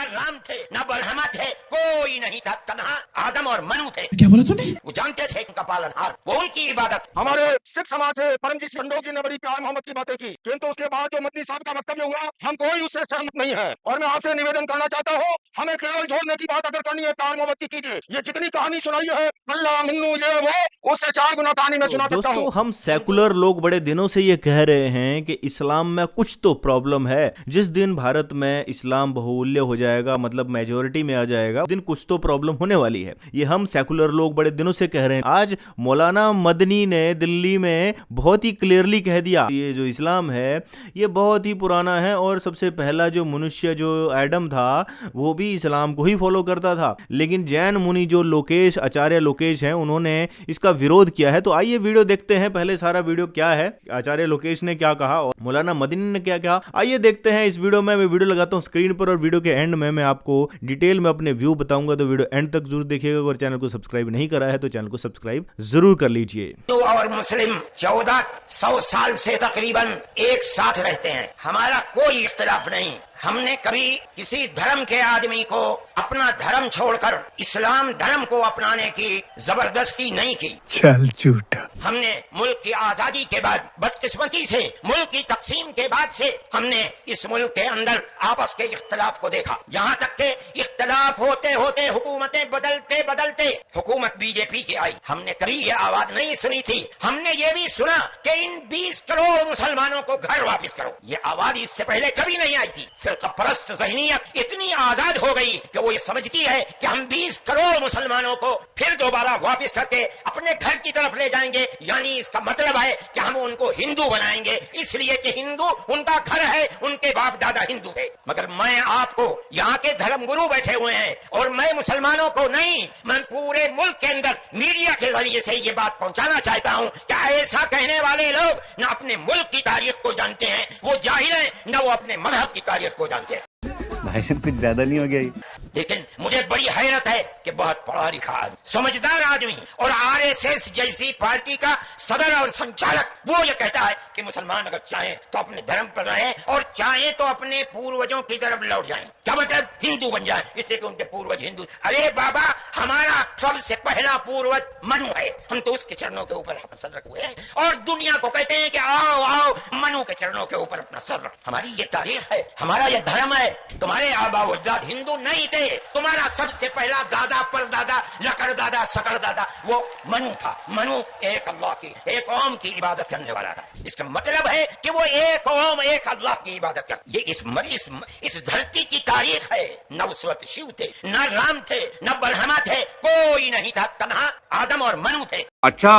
न राम थे न बरहमा थे, कोई नहीं था, तन्हा आदम और मनु थे। क्या बोला तूने? वो जानते थे उनका पालनहार, वो उनकी इबादत। हमारे सिख समाज से परमजीत संडोक जी ने बड़ी प्यार मोहब्बत की बातें की, किंतु उसके बाद जो मदनी साहब का वक्तव्य हुआ, हम कोई उससे सहमत नहीं है। और मैं आपसे निवेदन करना चाहता हूँ, हमें केवल जोड़ने की बात अगर करनी है, प्यार मोहब्बत की कीजिए। ये जितनी कहानी सुनाई है अल्लाह मन्नू ये वो, उससे 4 गुना कहानी में सुना सकता हूँ। दोस्तों, हम सेकुलर लोग बड़े दिनों से ये कह रहे हैं कि इस्लाम में कुछ तो प्रॉब्लम है। जिस दिन भारत में इस्लाम बहुमूल्य हो जाएगा, मतलब मेजोरिटी में आ जाएगा, उस दिन कुछ तो प्रॉब्लम होने वाली है। ये हम सेकुलर लोग बड़े दिनों से कह रहे हैं। आज मौलाना मदनी ने दिल्ली में बहुत ही क्लियरली कह दिया, ये जो इस्लाम है ये बहुत ही पुराना है और सबसे पहला जो मनुष्य जो एडम था वो भी इस्लाम को ही फॉलो करता था। लेकिन जैन मुनि जो लोकेश आचार्य लोकेश हैं, उन्होंने इसका विरोध किया है। तो आइए वीडियो देखते हैं पहले सारा वीडियो क्या है, आचार्य लोकेश ने क्या कहा और मौलाना मदनी ने क्या कहा। आइए देखते हैं इस वीडियो में। मैं वीडियो लगाता हूँ स्क्रीन पर और वीडियो के एंड में मैं आपको डिटेल में अपने व्यू बताऊंगा, तो वीडियो एंड तक जरूर देखिएगा। अगर चैनल को सब्सक्राइब नहीं करा है तो चैनल को सब्सक्राइब जरूर कर लीजिए। हिंदू और मुस्लिम 1400 साल से तकरीबन एक साथ रहते हैं, हमारा कोई इख्तिलाफ नहीं। हमने कभी किसी धर्म के आदमी को अपना धर्म छोड़कर इस्लाम धर्म को अपनाने की जबरदस्ती नहीं की। चल झूठा। हमने मुल्क की आजादी के बाद, बदकिस्मती से मुल्क की तकसीम के बाद से हमने इस मुल्क के अंदर आपस के इख्तलाफ को देखा। यहाँ तक के इख्तलाफ होते होते हुकूमतें बदलते बदलते हुकूमत बीजेपी की आई। हमने कभी ये आवाज नहीं सुनी थी। हमने ये भी सुना कि इन 20 करोड़ मुसलमानों को घर वापस करो। ये आवाज इससे पहले कभी नहीं आई थी। फिरकापरस्त ज़हनियत इतनी आजाद हो गई कि वो ये समझती है कि हम 20 करोड़ मुसलमानों को फिर दोबारा वापस करके अपने घर की तरफ ले जाएंगे। यानी इसका मतलब है कि हम उनको हिंदू बनाएंगे, इसलिए कि हिंदू उनका घर है, उनके बाप दादा हिंदू थे। मगर मैं आपको, यहाँ के धर्मगुरु बैठे हुए हैं और मैं मुसलमानों को नहीं, मैं पूरे मुल्क के अंदर मीडिया के जरिए से ये बात पहुंचाना चाहता हूँ कि ऐसा कहने वाले लोग न अपने मुल्क की तारीख को जानते हैं, वो जाहिल हैं, न वो अपने मजहब की तारीख को जानते हैं। भाई कुछ ज्यादा नहीं हो गया? लेकिन मुझे बड़ी हैरत है कि बहुत पढ़ा लिखा आदमी, समझदार आदमी और आरएसएस जैसी पार्टी का सदर और संचालक, वो ये कहता है कि मुसलमान अगर चाहें तो अपने धर्म पर रहें और चाहें तो अपने पूर्वजों की तरफ लौट जाएं। क्या मतलब? हिंदू बन जाएं, इससे कि उनके पूर्वज हिंदू। अरे बाबा, हमारा सबसे पहला पूर्वज मनु है, हम तो उसके चरणों के ऊपर अपना सर रखे हुए हैं और दुनिया को कहते हैं कि आओ आओ मनु के चरणों के ऊपर अपना सर रख। हमारी ये तारीख है, हमारा ये धर्म है। तुम्हारे आबा अजदाद हिंदू नहीं थे, तुम्हारा सबसे पहला दादा परदादा लकड़ दादा सकड़ दादा वो मनु था। मनु एक अल्लाह की, एक कौम की इबादत करने वाला था। इसका मतलब है कि वो एक कौम एक अल्लाह की इबादत कर। ये इस धरती की तारीख है। न उस वक्त शिव थे, न राम थे, न बरहमा थे, कोई नहीं था, तन्हा आदम और मनु थे। अच्छा,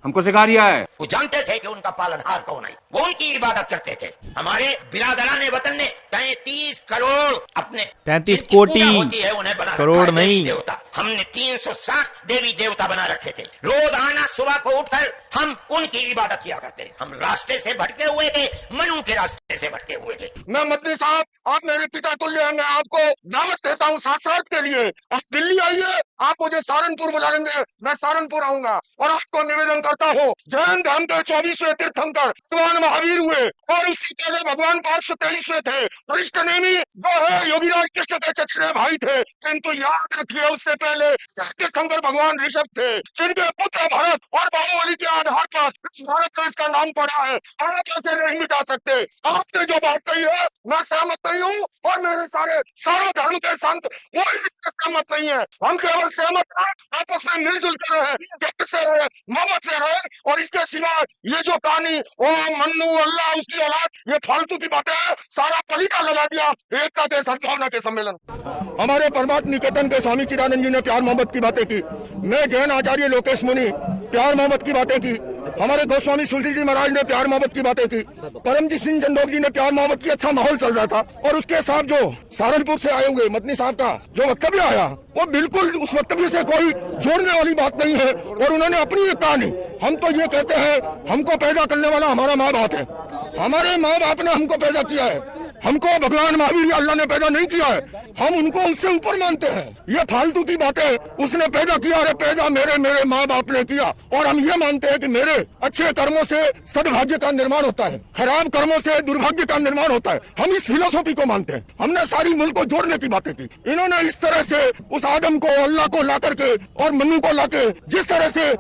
हमको सिखा रिया है। वो जानते थे कि उनका पालनहार कौन है, वो उनकी इबादत करते थे। हमारे बिरादरान वतन ने 33 करोड़ अपने 33 कोटि होती है उन्हें बना करोड़ रखा है नहीं। देवी देवता। हमने 360 देवी देवता बना रखे थे। रोजाना सुबह को उठकर हम उनकी इबादत किया करते थे। हम रास्ते से भटके हुए थे, मनु के रास्ते से भटके हुए थे। मैं मदनी साहब, आप मेरे पिता तुल्य हैं, मैं आपको दावत देता हूँ शास्त्रार्थ के लिए। आप दिल्ली आइए, आप मुझे सहारनपुर बुला लेंगे, मैं सहारनपुर आऊंगा। और आपको निवेदन करता हूँ, जैन धर्म के 24वें तीर्थंकर भगवान महावीर हुए और उससे पहले भगवान 523वें थे। वरिष्ठ नेमी जो है योगीराज कृष्ण के चचेरे भाई थे, किंतु याद रखिए उससे पहले तीर्थंकर भगवान ऋषभ थे, जिनके पुत्र भरत और बाहुबली के आधार पर इस भारत का इसका नाम पड़ा है। आप कैसे नहीं मिटा सकते? आपने जो बात कही है मैं सहमत नहीं हूँ और मेरे सारे धर्म के संत वो इससे सहमत नहीं है। हम केवल सहमत हैं, आपस में मिलजुल कर रहे, प्यार से रहे, मोहब्बत से रहे। और इसके सिवा ये जो कहानी ओ मन्नू अल्लाह उसकी औलाद, ये फालतू की बातें हैं। सारा पलीटा लगा दिया एकता के सद्भावना के सम्मेलन। हमारे परमात्मा निकेतन के स्वामी चिदानंद जी ने प्यार मोहब्बत की बातें की। मैं जैन आचार्य लोकेश मुनि प्यार मोहब्बत की बातें की। हमारे गोस्वामी तुलसी जी महाराज ने प्यार मोहब्बत की बातें की। परमजीत सिंह जंडोक जी ने प्यार मोहब्बत की। अच्छा माहौल चल रहा था और उसके साथ जो सहारनपुर से आए हुए मदनी साहब का जो वक्तव्य आया, वो बिल्कुल उस वक्तव्य से कोई जोड़ने वाली बात नहीं है। और उन्होंने अपनी एक कहानी, हम तो ये कहते हैं हमको पैदा करने वाला हमारा माँ बाप है, हमारे माँ बाप ने हमको पैदा किया है। हमको भगवान महावीर अल्लाह ने पैदा नहीं किया है, हम उनको उससे ऊपर मानते हैं। ये फालतू की बातें, उसने पैदा किया, अरे पैदा मेरे माँ बाप ने किया, और हम ये मानते हैं कि मेरे अच्छे कर्मों से सद्भाग्य का निर्माण होता है, खराब कर्मों से दुर्भाग्य का निर्माण होता है। हम इस फिलोसॉफी को मानते हैं। हमने सारी मुल्क को जोड़ने की बातें की। इन्होंने इस तरह से उस आदम को, अल्लाह को ला करके और मनु को लाके जिस तरह से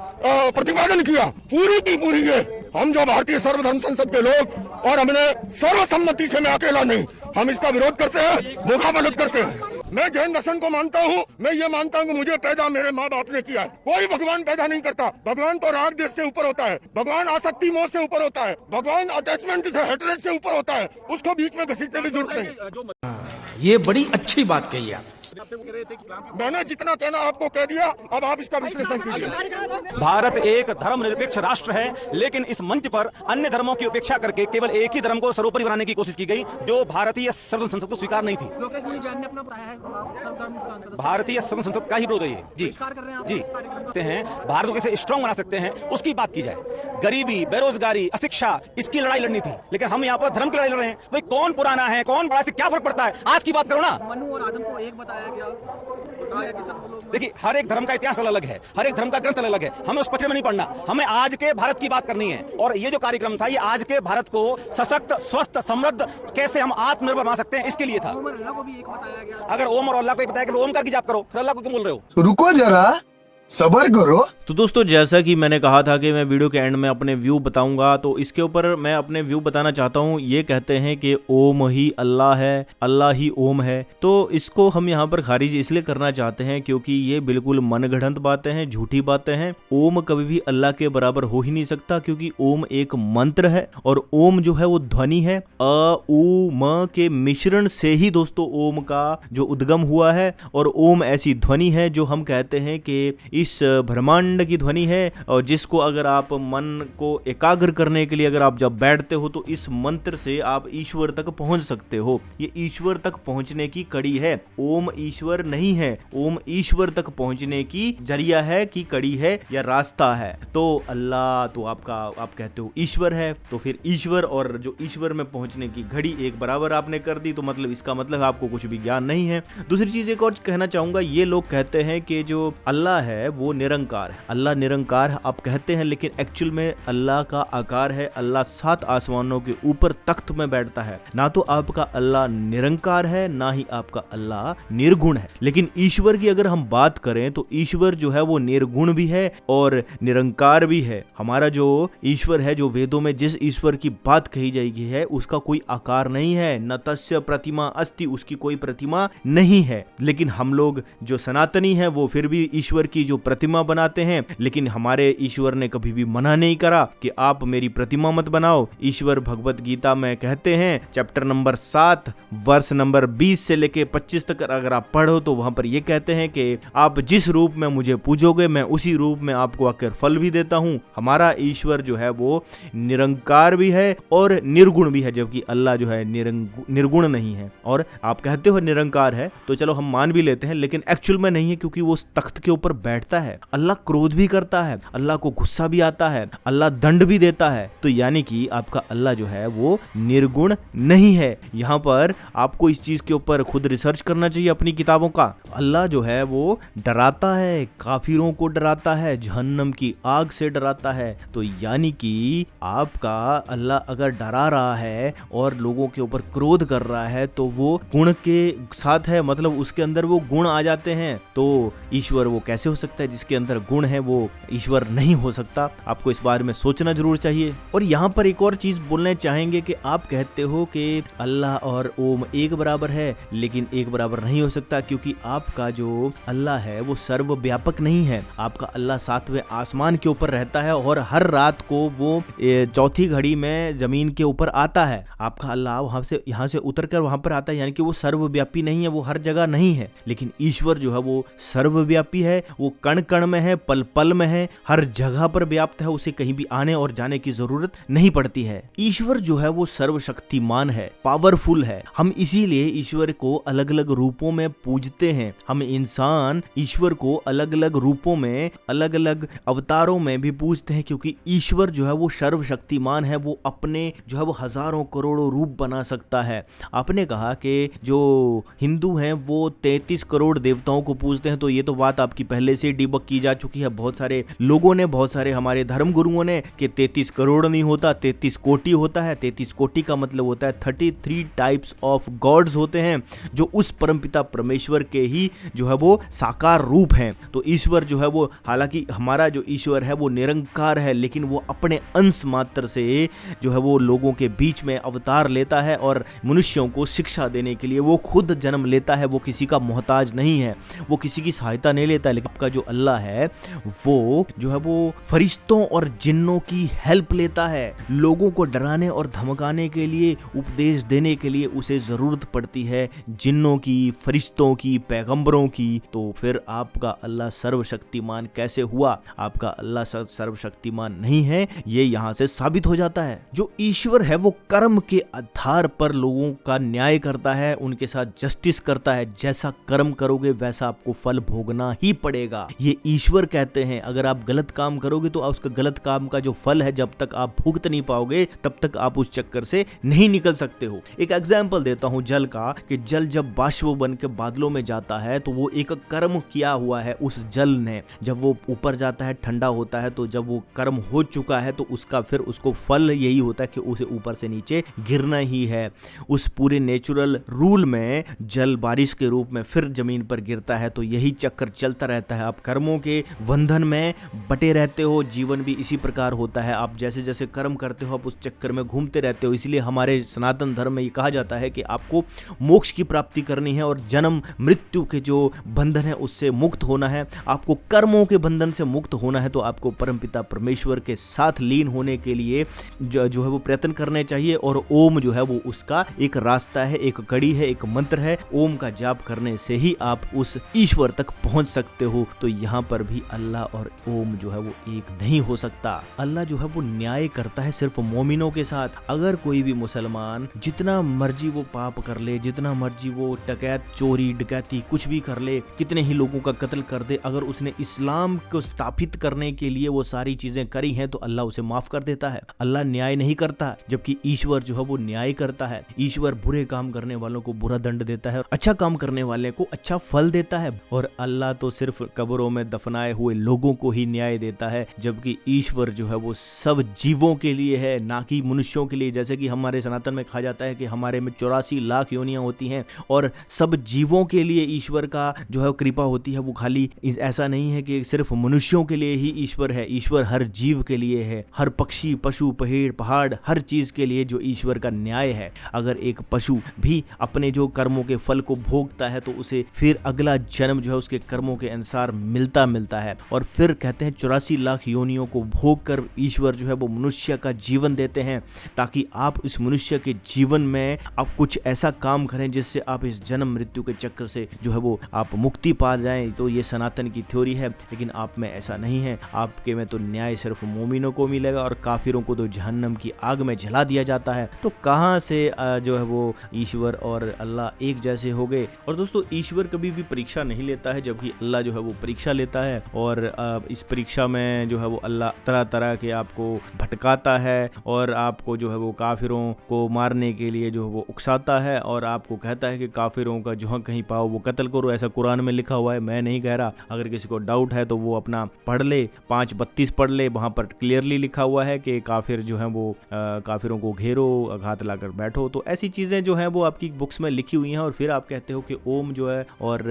प्रतिपादन किया, पूरी की पूरी ये हम जो भारतीय सर्वधर्म संसद के लोग, और हमने सर्वसम्मति से, मैं अकेला नहीं, हम इसका विरोध करते हैं, मुखाबलत करते हैं। मैं जैन दर्शन को मानता हूँ। मैं ये मानता हूँ कि मुझे पैदा मेरे माँ बाप ने किया है। कोई भगवान पैदा नहीं करता। भगवान तो राग देश से ऊपर होता है, भगवान आसक्ति मोह से ऊपर होता है, भगवान अटैचमेंट से, हेट्रेड से ऊपर होता है। उसको बीच में घसीटने की जरूरत नहीं। ये बड़ी अच्छी बात कही आप। मैंने जितना कहना आपको कह दिया, अब आप इसका विश्लेषण कीजिए। भारत एक धर्मनिरपेक्ष राष्ट्र है, लेकिन इस मंच पर अन्य धर्मों की उपेक्षा करके केवल एक ही धर्म को सर्वोपरि बनाने की कोशिश की गई, जो भारतीय सर्वधर्म संसद को स्वीकार नहीं थी। भारतीय सर्वधर्म संसद का ही विरोध है जी जी कहते हैं। भारत को कैसे स्ट्रांग बना सकते हैं उसकी बात की जाए। गरीबी, बेरोजगारी, अशिक्षा, इसकी लड़ाई लड़नी थी, लेकिन हम यहाँ पर धर्म की लड़ाई लड़ रहे हैं। भाई कौन पुराना है, कौन बड़ा, से क्या फर्क पड़ता है? आज की बात करो ना। मनु और आदम को एक बताया गया। देखिए, हर एक धर्म का इतिहास अलग है, हर एक धर्म का ग्रंथ अलग है। हमें उस पत्र में नहीं पढ़ना, हमें आज के भारत की बात करनी है। और ये जो कार्यक्रम था, ये आज के भारत को सशक्त, स्वस्थ, समृद्ध, कैसे हम आत्मनिर्भर बना सकते हैं, इसके लिए था। ओम और अल्लाह को भी एक बताया गया। अगर ओम और अल्लाह को एक बताया कि ओमकार की जाप करो, फिर अल्लाह को क्यों बोल रहे हो? रुको जरा, सबर करो। तो दोस्तों, जैसा कि मैंने कहा था कि मैं वीडियो के एंड में अपने व्यू बताऊंगा, तो इसके ऊपर मैं अपने व्यू बताना चाहता हूं। ये कहते हैं कि ओम ही अल्लाह है, अल्लाह ही ओम है। तो इसको हम यहाँ पर खारिज इसलिए करना चाहते हैं क्योंकि ये बिल्कुल मनगढ़ंत बातें हैं, झूठी बातें हैं। ओम कभी भी अल्लाह के बराबर हो ही नहीं सकता, क्योंकि ओम एक मंत्र है और ओम जो है वो ध्वनि है। अ, उ, म के मिश्रण से ही दोस्तों ओम का जो उद्गम हुआ है, और ओम ऐसी ध्वनि है जो हम कहते हैं कि इस ब्रह्मांड की ध्वनि है, और जिसको अगर आप मन को एकाग्र करने के लिए अगर आप जब बैठते हो तो इस मंत्र से आप ईश्वर तक पहुंच सकते हो। ये ईश्वर तक पहुंचने की कड़ी है। ओम ईश्वर नहीं है, ओम ईश्वर तक पहुंचने की जरिया है, की कड़ी है या रास्ता है। तो अल्लाह तो आप कहते हो ईश्वर है, तो फिर ईश्वर और जो ईश्वर में पहुंचने की घड़ी एक बराबर आपने कर दी, तो मतलब इसका मतलब आपको कुछ भी ज्ञान नहीं है। दूसरी चीज एक और कहना चाहूंगा, ये लोग कहते हैं कि जो अल्लाह है वो निरंकार है। अल्लाह निरंकार आप कहते हैं, लेकिन एक्चुअल में अल्लाह का आकार है। अल्लाह 7 आसमानों के ऊपर तख्त में बैठता है। ना तो आपका अल्लाह निरंकार है, ना ही आपका अल्लाह निर्गुण है। लेकिन ईश्वर की अगर हम बात करें तो ईश्वर जो है वो निर्गुण भी है और निरंकार भी है। हमारा जो ईश्वर है, जो वेदों में जिस ईश्वर की बात कही जाएगी है, उसका कोई आकार नहीं है। न तस्य प्रतिमा अस्ति, उसकी कोई प्रतिमा नहीं है। लेकिन हम लोग जो सनातनी है वो फिर भी ईश्वर की जो प्रतिमा बनाते हैं, लेकिन हमारे ईश्वर ने कभी भी मना नहीं करा कि आप मेरी प्रतिमा मत बनाओ। ईश्वर भगवत गीता में कहते हैं, चैप्टर नंबर 7 वर्ष नंबर 20 से लेके 25 तक अगर आप पढ़ो तो वहां पर ये कहते हैं कि आप जिस रूप में मुझे पूजोगे मैं उसी रूप में आपको आकर फल भी देता हूं। हमारा ईश्वर जो है वो निरंकार भी है और निर्गुण भी है, जबकि अल्लाह जो है निर्गुण नहीं है। और आप कहते हो निरंकार है, तो चलो हम मान भी लेते हैं, लेकिन एक्चुअल में नहीं है, क्योंकि वो उस तख्त के ऊपर बैठता है। अल्लाह क्रोध भी करता है, अल्लाह को गुस्सा भी आता है, अल्लाह दंड भी देता है। तो यानी कि आपका अल्लाह जो है वो निर्गुण नहीं है। यहाँ पर आपको इस चीज के ऊपर खुद रिसर्च करना चाहिए अपनी किताबों का। अल्लाह जो है वो डराता है, काफिरों को डराता है, जहन्नम की आग से डराता है। तो यानी कि आपका अल्लाह अगर डरा रहा है और लोगों के ऊपर क्रोध कर रहा है, तो वो गुण के साथ है, मतलब उसके अंदर वो गुण आ जाते हैं। तो ईश्वर वो कैसे हो सकता है जिसके अंदर गुण है? वो ईश्वर नहीं हो सकता। आपको इस बारे में सोचना जरूर चाहिए। और यहाँ पर एक और चीज बोलना चाहेंगे कि आप कहते हो कि अल्लाह और ओम एक बराबर है, लेकिन एक बराबर नहीं हो सकता, क्योंकि आपका जो अल्लाह है वो सर्वव्यापक नहीं है। आपका अल्लाह 7वें आसमान के ऊपर रहता है और हर रात को वो चौथी घड़ी में जमीन के ऊपर आता है। आपका अल्लाह यहाँ से उतर कर वहां पर आता है, यानी कि वो सर्वव्यापी नहीं है, वो हर जगह नहीं है। लेकिन ईश्वर जो है वो सर्वव्यापी है, वो कण कण में है, पल पल में है, हर जगह पर व्याप्त है, उसे कहीं भी आने और जाने की जरूरत नहीं पड़ती है। ईश्वर जो है वो सर्वशक्तिमान है, पावरफुल है। हम इसीलिए ईश्वर को अलग अलग रूपों में पूजते हैं। हम इंसान ईश्वर को अलग अलग रूपों में, अलग अलग अवतारों में भी पूजते हैं, क्योंकि ईश्वर जो है वो सर्वशक्तिमान है। वो अपने जो है वो हजारों करोड़ों रूप बना सकता है। आपने कहा कि जो हिंदू हैं वो 33 करोड़ देवताओं को पूजते हैं, तो ये तो बात आपकी पहले से डिबक की जा चुकी है। बहुत सारे लोगों ने, बहुत सारे हमारे धर्म गुरुओं ने कि 33 करोड़ नहीं होता, 33 कोटि होता है। 33 कोटि का मतलब होता है 33 टाइप्स ऑफ गॉड्स होते हैं, जो उस परमपिता परमेश्वर के ही जो है वो साकार रूप हैं। तो ईश्वर जो है वो, हालांकि हमारा जो ईश्वर है वो निरंकार है, लेकिन वो अपने अंश मात्र से जो है वो लोगों के बीच में अवतार लेता है और मनुष्यों को शिक्षा देने के लिए वो खुद जन्म लेता है। वो किसी का मोहताज नहीं है, वो किसी की सहायता नहीं लेता। लेकिन आपका जो अल्लाह है वो जो है वो फरिश्तों और जिन्नों की हेल्प लेता है। लोगों को डराने और धमकाने के लिए, उपदेश देने के लिए उसे जरूरत पड़ती है जिन्नों की, फरिश्तों की, पैगंबरों की। तो फिर आपका अल्लाह सर्वशक्तिमान कैसे हुआ? आपका अल्लाह सर्वशक्तिमान नहीं है, ये यहाँ से साबित हो जाता है। जो ईश्वर है वो कर्म के आधार पर लोगों का न्याय करता है, उनके साथ जस्टिस करता है। जैसा कर्म करोगे वैसा आपको फल भोगना ही पड़ेगा, ये ईश्वर कहते हैं। अगर आप गलत काम करोगे तो उसका गलत काम का जो फल है, जब तक आप भुगत नहीं पाओगे तब तक आप उस चक्कर से नहीं निकल सकते हो। एक एग्जाम्पल देता हूं जल का, कि जल जब बाष्प बन के बादलों में जाता है तो वो एक कर्म किया हुआ है उस जल ने। जब वो ऊपर जाता है, ठंडा होता है, तो जब वो कर्म हो चुका है तो उसका फिर उसको फल यही होता है कि उसे ऊपर से नीचे गिरना ही है। उस पूरे नेचुरल रूल में जल बारिश के रूप में फिर जमीन पर गिरता है। तो यही चक्कर चलता रहता है। आप कर्मों के बंधन में बटे रहते हो, जीवन भी इसी प्रकार होता है। आप जैसे जैसे कर्म करते हो आप उस चक्कर में घूमते रहते हो। इसलिए हमारे सनातन धर्म में ये कहा जाता है कि आपको मोक्ष की प्राप्ति करनी है और जन्म मृत्यु के जो बंधन है उससे मुक्त होना है, आपको कर्मों के बंधन से मुक्त होना है। तो आपको परमपिता परमेश्वर के साथ लीन होने के लिए जो है वो प्रयत्न करने चाहिए। और ओम जो है वो उसका एक रास्ता है, एक कड़ी है, एक मंत्र है। ओम का जाप करने से ही आप उस ईश्वर तक पहुंच सकते हो। तो यहाँ पर भी अल्लाह और ओम जो है वो एक नहीं हो सकता। अल्लाह जो है वो न्याय करता है सिर्फ मोमिनों के साथ। अगर कोई भी मुसलमान जितना मर्जी वो पाप कर ले, जितना मर्जी वो डकैत, चोरी, डकैती कुछ भी कर ले, कितने ही लोगों का कत्ल कर दे, अगर उसने इस्लाम को स्थापित करने के लिए वो सारी चीजें करी हैं तो अल्लाह उसे माफ कर देता है। अल्लाह न्याय नहीं करता, जबकि ईश्वर जो है वो न्याय करता है। ईश्वर बुरे काम करने वालों को बुरा दंड देता है और अच्छा काम करने वाले को अच्छा फल देता है। और अल्लाह तो सिर्फ कब्रों में दफनाए हुए लोगों को ही न्याय देता है, जबकि ईश्वर जो है वो सब जीवों के लिए है, ना कि मनुष्यों के लिए। जैसे कि हमारे सनातन में कहा जाता है कि हमारे में 84 लाख योनियां होती हैं और सब जीवों के लिए ईश्वर का जो है कृपा होती है। वो खाली ऐसा नहीं है कि सिर्फ मनुष्यों के लिए ही ईश्वर है, ईश्वर हर जीव के लिए है। हर पक्षी, पशु, पेड़, पहाड़, हर चीज के लिए जो ईश्वर का न्याय है। अगर एक पशु भी अपने जो कर्मों के फल को भोगता है तो उसे फिर अगला जन्म जो है उसके कर्मों के अनुसार मिलता है। और फिर कहते हैं 84 लाख योनियों को भोग कर ईश्वर जो है वो मनुष्य का जीवन देते हैं, ताकि आप इस मनुष्य के जीवन में आप कुछ ऐसा काम करें जिससे आप इस जन्म मृत्यु के चक्कर से जो है वो आप मुक्ति पा जाएं। तो ये सनातन की थ्योरी है, लेकिन आप में ऐसा नहीं है। आपके में तो न्याय सिर्फ मोमिनों को मिलेगा और काफिरों को तो जहन्नम की आग में जला दिया जाता है। तो कहां से जो है वो ईश्वर और अल्लाह एक जैसे हो गए? और दोस्तों, ईश्वर कभी भी परीक्षा नहीं लेता है, जबकि अल्लाह जो है वो परीक्षा लेता है। और इस परीक्षा में जो है वो अल्लाह तरह तरह के आपको भटकाता है और आपको जो है वो काफिरों को मारने के लिए जो है वो उकसाता है और आपको कहता है कि काफिरों का जहाँ कहीं पाओ वो कत्ल करो। ऐसा कुरान में लिखा हुआ है, मैं नहीं कह रहा। अगर किसी को डाउट है तो वो अपना पढ़ ले, 5:32 पढ़ ले, वहां पर क्लियरली लिखा हुआ है कि काफिर जो है वो काफिरों को घेरो, घात लाकर बैठो। तो ऐसी चीजें जो है वो आपकी बुक्स में लिखी हुई हैं और फिर आप कहते हो कि ओम जो है और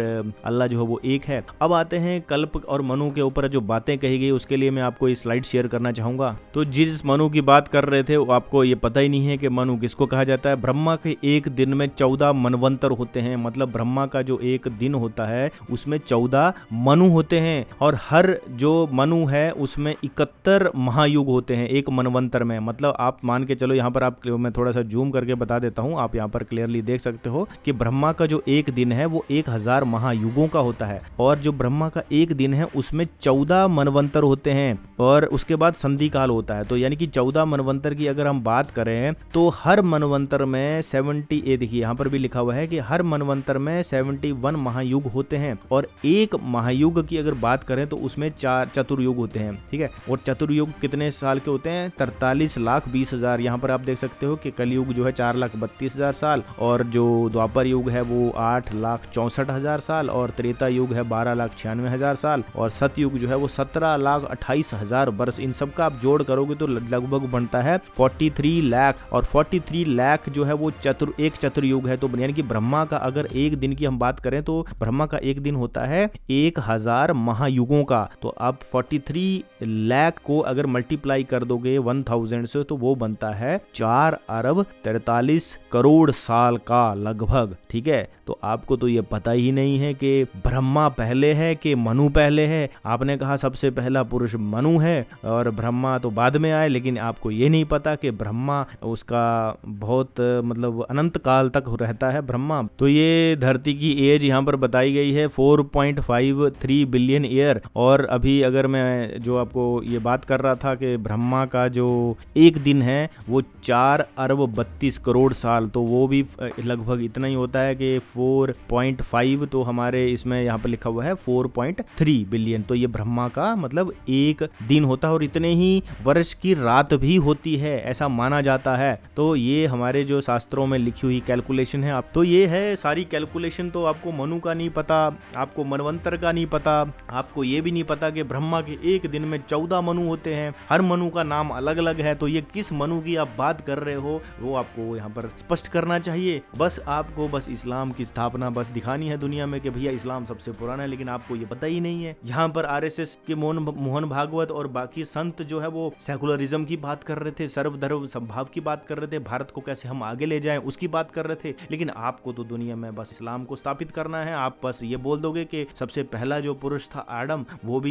अल्लाह जो है वो एक है। अब आते हैं कल्प और मनु के ऊपर जो बातें कही गई, उसके लिए मैं आपको ये स्लाइड शेयर करना चाहूंगा। तो जिस मनु की बात कर रहे थे वो आपको ये पता ही नहीं है कि मनु किसको कहा जाता है। ब्रह्मा के एक दिन में 14 मनवंतर होते हैं, मतलब ब्रह्मा का जो एक दिन होता है उसमें 14 मनु होते हैं और हर जो मनु है उसमें 71 महायुग होते हैं एक मनवंतर में। मतलब आप मान के चलो, यहाँ पर आप मैं थोड़ा सा जूम करके बता देता हूँ, आप यहाँ पर क्लियरली देख सकते हो कि ब्रह्मा का जो एक दिन है वो 1000 महायुगों का होता है और जो ब्रह्मा का का एक दिन है उसमें 14 मनवंतर होते हैं और उसके बाद संधि काल होता है। तो यानी कि 14 मनवंतर की अगर हम बात करें तो हर मनवंतर में 70 देखिए यहाँ पर भी लिखा हुआ है कि हर मनवंतर में 71 महायुग होते हैं और एक महायुग की अगर बात करें तो उसमें 4 चतुर्युग होते हैं। ठीक है, और चतुर्युग कितने साल के होते हैं? 43,20,000। यहाँ पर आप देख सकते हो कि कलयुग जो है 4,32,000 साल और जो द्वापर युग है वो 8,64,000 साल और त्रेता युग है 12,96,000 साल और सतयुग जो है वो 17,28,000 वर्ष। इन सब का आप जोड़ करोगे तो लगभग बनता है 43 लाख और 43 लाख जो है वो एक चतुर्युग है। तो यानी कि ब्रह्मा का अगर एक दिन की हम बात करें तो ब्रह्मा का एक दिन होता है 1000 महायुगों का। तो आप 43 लाख को अगर मल्टीप्लाई कर दोगे 1000 से तो वो बनता है 4 अरब 43 करोड़ साल का लगभग। ठीक है, तो आपको तो ये पता ही नहीं है कि ब्रह्मा पहले है कि मनु पहले है। आपने कहा सबसे पहला पुरुष मनु है और ब्रह्मा तो बाद में आए, लेकिन आपको ये नहीं पता कि ब्रह्मा उसका बहुत मतलब अनंत काल तक रहता है ब्रह्मा। तो ये धरती की एज यहाँ पर बताई गई है 4.53 बिलियन ईयर। और अभी अगर मैं जो आपको ये बात कर रहा था कि ब्रह्मा का जो एक दिन है वो 4 अरब 32 करोड़ साल, तो वो भी लगभग इतना ही होता है कि 4.5 तो हमारे इसमें यहाँ पर लिखा हुआ है 4.3 बिलियन। तो ये ब्रह्मा का मतलब एक दिन होता है और इतने ही वर्ष की रात भी होती है ऐसा माना जाता है। तो ये हमारे जो शास्त्रों में लिखी हुई कैलकुलेशन है। अब तो ये है सारी कैलकुलेशन, तो आपको मनु का नहीं पता, आपको मनवंतर का नहीं पता, आपको ये भी नहीं पता कि ब्रह्मा के एक दिन में 14 मनु होते हैं, हर मनु का नाम अलग अलग है। तो ये किस मनु की आप बात कर रहे हो वो आपको यहाँ पर स्पष्ट करना चाहिए। बस आपको बस इस्लाम की स्थापना बस दिखानी है दुनिया में कि भैया इस्लाम सबसे पुराना है, लेकिन आपको ये पता ही नहीं है। यहाँ पर आरएसएस के मोहन भागवत और बाकी संत जो है वो सेकुलरिज्म की बात कर रहे थे, सर्वधर्म समभाव की बात कर रहे थे, भारत को कैसे हम आगे ले जाएं उसकी बात कर रहे थे। लेकिन आपको तो दुनिया में बस इस्लाम को स्थापित करना है। आप बस ये बोल दोगे कि सबसे पहला जो पुरुष था आदम वो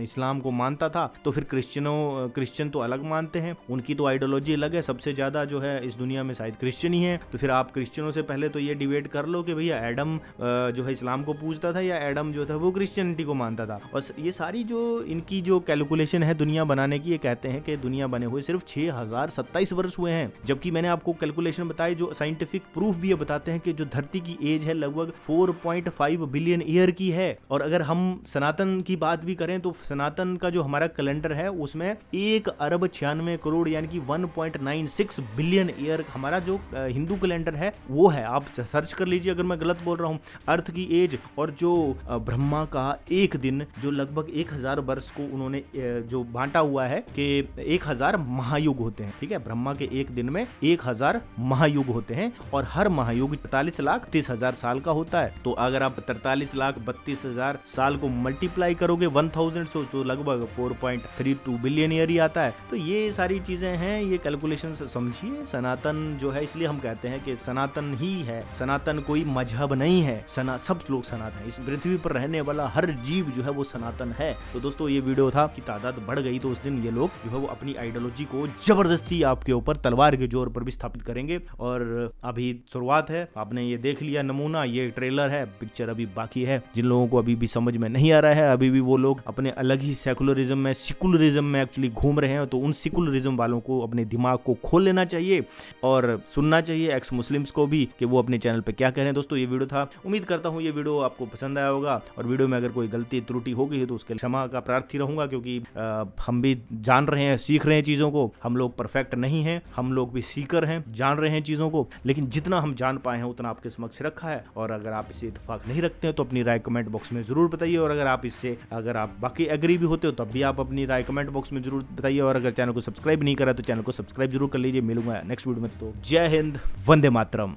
इस्लाम को मानता था, तो फिर क्रिश्चियन तो अलग मानते हैं, उनकी तो आइडियोलॉजी अलग है। सबसे ज्यादा जो है इस दुनिया में शायद क्रिश्चियन ही है। तो फिर आप क्रिश्चियनों से पहले तो ये डिबेट कर लो कि भैया एडम जो है इस्लाम को पूजता था या एडम जो था वो क्रिश्चियनिटी को मानता था। और ये सारी जो इनकी जो कैलकुलेशन है दुनिया बनाने की, ये कहते हैं कि दुनिया बने हुए सिर्फ 6027 वर्ष हुए हैं, जबकि मैंने आपको कैलकुलेशन बताई जो साइंटिफिक प्रूफ भी बताते हैं कि जो धरती की एज है लगभग 4.5 बिलियन ईयर की है। और अगर हम सनातन की बात भी करें तो सनातन का जो हमारा कैलेंडर है उसमें 1 अरब 96 करोड़ यानी कि 1.96 बिलियन ईयर हमारा जो हिंदू कैलेंडर है वो है। आप सर्च कर लीजिए अगर मैं गलत बोल रहा हूँ। अर्थ की एज और जो ब्रह्मा का एक दिन जो लगभग 1000 वर्ष को उन्होंने जो बांटा हुआ है कि 1000 महायुग होते हैं। ठीक है, ब्रह्मा के एक दिन में 1000 महायुग होते हैं और हर महायुग 43,30,000 साल का होता है। तो अगर आप 43,32,000 साल को मल्टीप्लाई करोगे 1000 से तो लगभग 4.32 बिलियन ईयर ही आता है। तो ये सारी चीजें हैं, ये कैलकुलेशन समझिए। सनातन जो है इसलिए हम कहते हैं कि सनातन ही है, सनातन कोई मजहब नहीं है, सब लोग सनातन है। इस पृथ्वी पर रहने वाला हर जीव जो है वो सनातन है। तो दोस्तों ये वीडियो था कि तादाद बढ़ गई तो उस दिन ये लोग जो है वो अपनी आइडियोलॉजी को जबरदस्ती आपके ऊपर तलवार के जोर पर भी स्थापित करेंगे। और अभी शुरुआत है, आपने ये देख लिया नमूना, ये ट्रेलर है, पिक्चर अभी बाकी है। जिन लोगों को अभी भी समझ में नहीं आ रहा है, अभी भी वो लोग अपने अलग ही सेकुलरिज्म में एक्चुअली घूम रहे हैं, तो उन सेकुलरिज्म वालों को अपने दिमाग को खोल लेना चाहिए और सुनना चाहिए एक्स मुस्लिम्स को भी कि वो अपने चैनल पे क्या कह रहे हैं। दोस्तों ये वीडियो था, उम्मीद करता हूँ ये वीडियो आपको पसंद आया होगा और वीडियो में अगर कोई गलती त्रुटि हो गई है तो उसके लिए क्षमा का प्रार्थी रहूंगा, क्योंकि हम भी जान रहे हैं, सीख रहे हैं चीज़ों को। हम लोग परफेक्ट नहीं हैं, हम लोग भी सीकर हैं, जान रहे हैं चीज़ों को, लेकिन जितना हम जान पाए हैं उतना आपके समक्ष रखा है। और अगर आप इससे इत्तेफाक नहीं रखते हैं तो अपनी राय कमेंट बॉक्स में जरूर बताइए। और अगर आप बाकी एग्री भी होते हो तब भी आप अपनी राय कमेंट बॉक्स में जरूर बताइए। और अगर चैनल को सब्सक्राइब नहीं करा तो चैनल को सब्सक्राइब जरूर कर लीजिए। मिलूंगा नेक्स्ट वीडियो में। तो जय हिंद, वंदे मातरम।